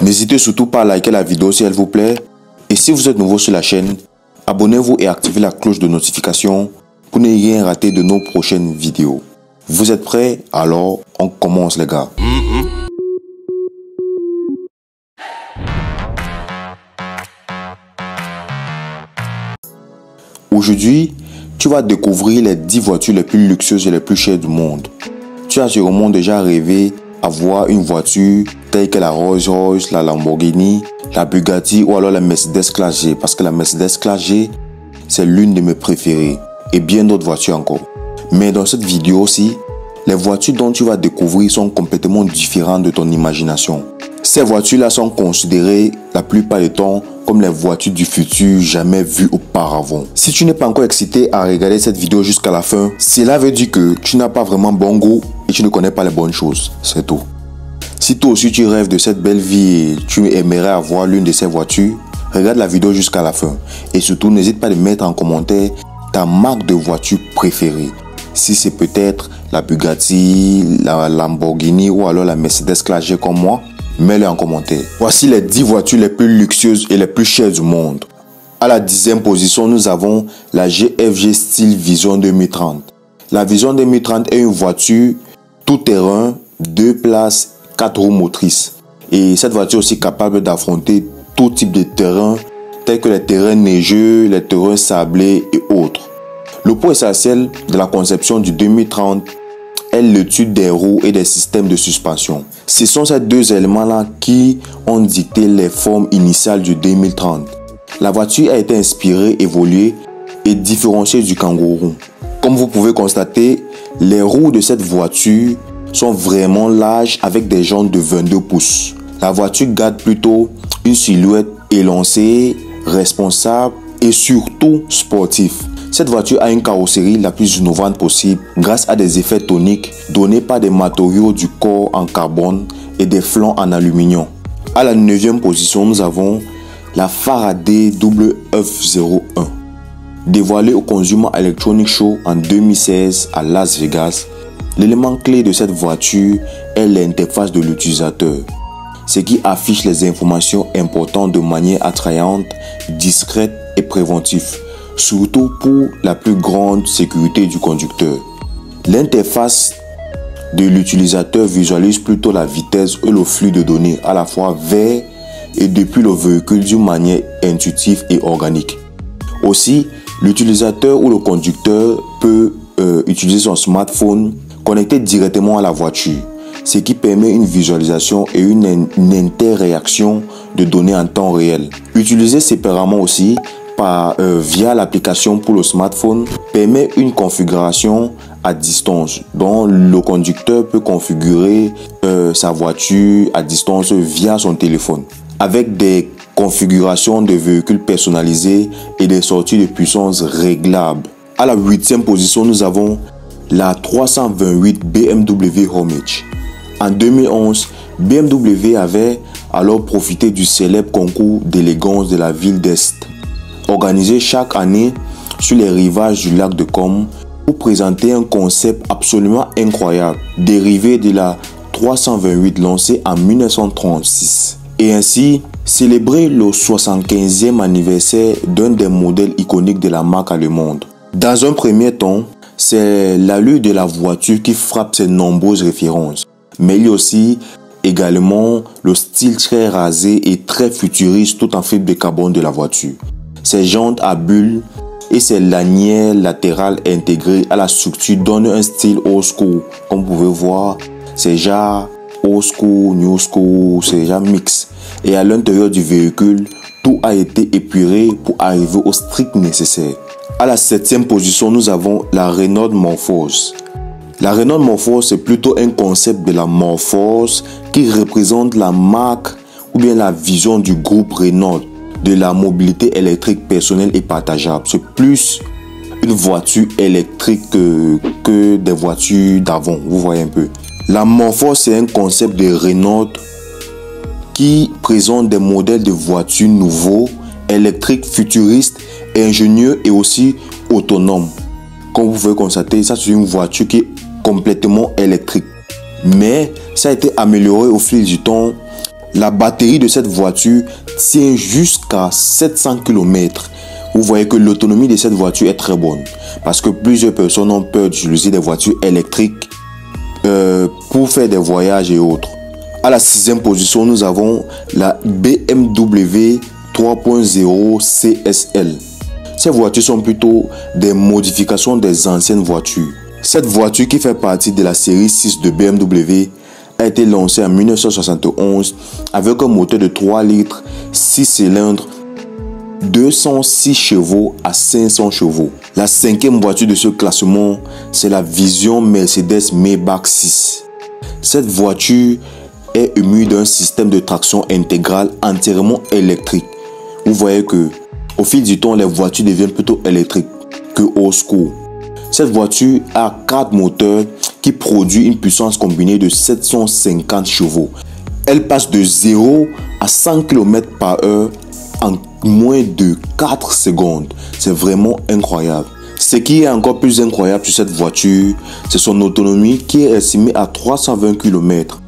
N'hésitez surtout pas à liker la vidéo si elle vous plaît. Et si vous êtes nouveau sur la chaîne, abonnez-vous et activez la cloche de notification pour ne rien rater de nos prochaines vidéos. Vous êtes prêts? Alors, on commence les gars. Aujourd'hui, tu vas découvrir les 10 voitures les plus luxueuses et les plus chères du monde. Tu as sûrement déjà rêvé avoir une voiture telle que la Rolls-Royce, la Lamborghini, la Bugatti ou alors la Mercedes Classe G, parce que la Mercedes Classe G, c'est l'une de mes préférées, et bien d'autres voitures encore. Mais dans cette vidéo aussi, les voitures dont tu vas découvrir sont complètement différentes de ton imagination. Ces voitures-là sont considérées la plupart du temps comme les voitures du futur jamais vues auparavant. Si tu n'es pas encore excité à regarder cette vidéo jusqu'à la fin, cela veut dire que tu n'as pas vraiment bon goût et tu ne connais pas les bonnes choses. C'est tout. Si toi aussi tu rêves de cette belle vie et tu aimerais avoir l'une de ces voitures, regarde la vidéo jusqu'à la fin. Et surtout, n'hésite pas à mettre en commentaire ta marque de voiture préférée. Si c'est peut-être la Bugatti, la Lamborghini ou alors la Mercedes Classe G comme moi, mets-le en commentaire. Voici les 10 voitures les plus luxueuses et les plus chères du monde. À la 10e position, nous avons la GFG Style Vision 2030. La Vision 2030 est une voiture tout-terrain, 2 places, 4 roues motrices. Et cette voiture est aussi capable d'affronter tout type de terrain, tels que les terrains neigeux, les terrains sablés et autres. Le point essentiel de la conception du 2030 est l'étude des roues et des systèmes de suspension. Ce sont ces deux éléments-là qui ont dicté les formes initiales du 2030. La voiture a été inspirée, évoluée et différenciée du kangourou. Comme vous pouvez constater, les roues de cette voiture sont vraiment larges avec des jantes de 22 pouces. La voiture garde plutôt une silhouette élancée, responsable et surtout sportive. Cette voiture a une carrosserie la plus innovante possible grâce à des effets toniques donnés par des matériaux du corps en carbone et des flancs en aluminium. À la 9e position, nous avons la Faraday WF01. Dévoilée au Consumer Electronics Show en 2016 à Las Vegas, l'élément clé de cette voiture est l'interface de l'utilisateur, ce qui affiche les informations importantes de manière attrayante, discrète et préventive, surtout pour la plus grande sécurité du conducteur. L'interface de l'utilisateur visualise plutôt la vitesse et le flux de données à la fois vers et depuis le véhicule d'une manière intuitive et organique. Aussi, l'utilisateur ou le conducteur peut utiliser son smartphone connecté directement à la voiture, ce qui permet une visualisation et une interréaction de données en temps réel. Utilisé séparément aussi, via l'application pour le smartphone, permet une configuration à distance, dont le conducteur peut configurer sa voiture à distance via son téléphone, avec des configurations de véhicules personnalisés et des sorties de puissance réglables. À la 8e position, nous avons la 328 BMW Homage. En 2011, BMW avait alors profité du célèbre concours d'élégance de la ville d'Est, organisé chaque année sur les rivages du lac de Côme, pour présenter un concept absolument incroyable, dérivé de la 328 lancée en 1936, et ainsi célébrer le 75e anniversaire d'un des modèles iconiques de la marque allemande. Dans un premier temps, c'est l'allure de la voiture qui frappe ses nombreuses références, mais il y a aussi également le style très rasé et très futuriste tout en fibre de carbone de la voiture. Ses jantes à bulles et ses lanières latérales intégrées à la structure donnent un style old school. Comme vous pouvez voir, c'est déjà old school, new school, c'est déjà mix. Et à l'intérieur du véhicule, tout a été épuré pour arriver au strict nécessaire. À la 7e position, nous avons la Renault Morphos. La Renault Morphos, c'est plutôt un concept de la Morphos qui représente la marque ou bien la vision du groupe Renault de la mobilité électrique personnelle et partageable. C'est plus une voiture électrique que des voitures d'avant, vous voyez un peu. La Morphos, c'est un concept de Renault qui présente des modèles de voitures nouveaux, électriques, futuristes, ingénieux et aussi autonomes. Comme vous pouvez constater, ça c'est une voiture qui est complètement électrique. Mais ça a été amélioré au fil du temps La batterie de cette voiture tient jusqu'à 700 km. Vous voyez que l'autonomie de cette voiture est très bonne. Parce que plusieurs personnes ont peur d'utiliser des voitures électriques pour faire des voyages et autres. À la 6e position, nous avons la BMW 3.0 CSL. Ces voitures sont plutôt des modifications des anciennes voitures. Cette voiture, qui fait partie de la série 6 de BMW, a été lancée en 1971 avec un moteur de 3 litres, 6 cylindres, 206 chevaux à 500 chevaux. La 5e voiture de ce classement, c'est la Vision Mercedes Maybach 6. Cette voiture est émue d'un système de traction intégrale entièrement électrique. Vous voyez que au fil du temps, les voitures deviennent plutôt électriques que old school. Cette voiture a 4 moteurs qui produisent une puissance combinée de 750 chevaux. Elle passe de 0 à 100 km/h en moins de 4 secondes. C'est vraiment incroyable. Ce qui est encore plus incroyable sur cette voiture, c'est son autonomie qui est estimée à 320 km.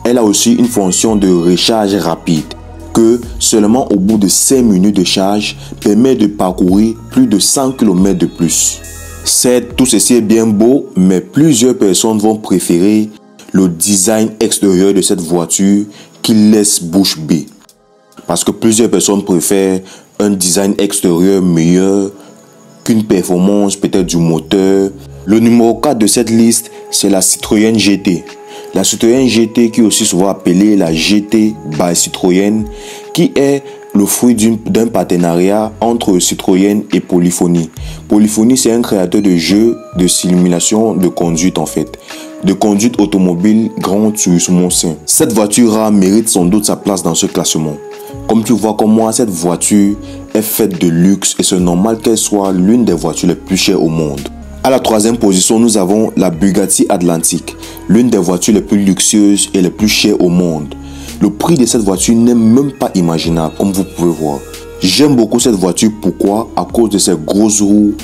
Elle a aussi une fonction de recharge rapide que seulement au bout de 5 minutes de charge permet de parcourir plus de 100 km de plus. Certes, tout ceci est bien beau, mais plusieurs personnes vont préférer le design extérieur de cette voiture qui laisse bouche bée. Parce que plusieurs personnes préfèrent un design extérieur meilleur qu'une performance peut-être du moteur. Le numéro 4 de cette liste, c'est la Citroën GT. La Citroën GT, qui est aussi souvent appelée la GT by Citroën, qui est le fruit d'un partenariat entre Citroën et Polyphony. Polyphony, c'est un créateur de jeux de simulation de conduite en fait. De conduite automobile Grand Turismo 5. Cette voiture mérite sans doute sa place dans ce classement. Comme tu vois comme moi, cette voiture est faite de luxe et c'est normal qu'elle soit l'une des voitures les plus chères au monde. À la 3e position, nous avons la Bugatti Atlantic, l'une des voitures les plus luxueuses et les plus chères au monde. Le prix de cette voiture n'est même pas imaginable, comme vous pouvez voir. J'aime beaucoup cette voiture, pourquoi? À cause de ses grosses roues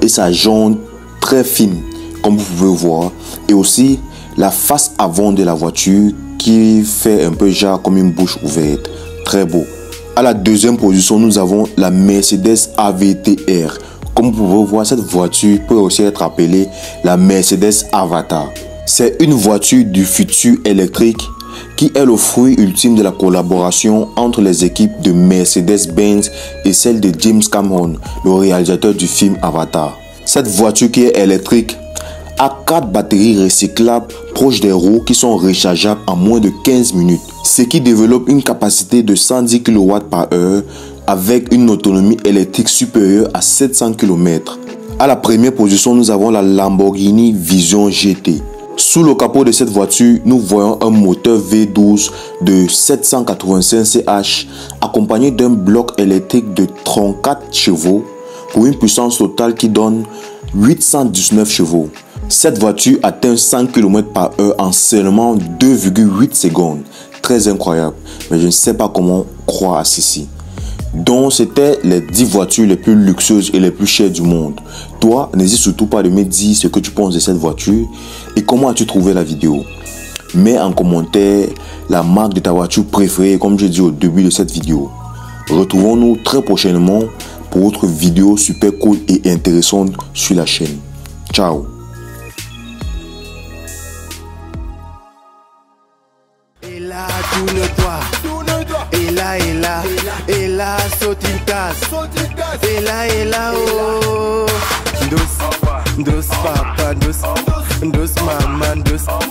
et sa jante très fine, comme vous pouvez voir. Et aussi la face avant de la voiture qui fait un peu genre comme une bouche ouverte. Très beau. À la 2e position, nous avons la Mercedes AVT-R. Comme vous pouvez voir, cette voiture peut aussi être appelée la Mercedes Avatar. C'est une voiture du futur électrique qui est le fruit ultime de la collaboration entre les équipes de Mercedes-Benz et celle de James Cameron, le réalisateur du film Avatar. Cette voiture qui est électrique a 4 batteries recyclables proches des roues qui sont rechargeables en moins de 15 minutes, ce qui développe une capacité de 110 kWh avec une autonomie électrique supérieure à 700 km. À la 1re position, nous avons la Lamborghini Vision GT. Sous le capot de cette voiture, nous voyons un moteur V12 de 785 CH accompagné d'un bloc électrique de 34 chevaux pour une puissance totale qui donne 819 chevaux. Cette voiture atteint 100 km/h en seulement 2,8 secondes. Très incroyable, mais je ne sais pas comment croire à ceci. Donc, c'était les 10 voitures les plus luxueuses et les plus chères du monde. Toi, n'hésite surtout pas de me dire ce que tu penses de cette voiture et comment as-tu trouvé la vidéo. Mets en commentaire la marque de ta voiture préférée, comme je dis au début de cette vidéo. Retrouvons-nous très prochainement pour autre vidéo super cool et intéressante sur la chaîne. Ciao. Et là, tout nettoie. Et là, saute une tasse. Et là, oh. Dos papa, dos maman, dos.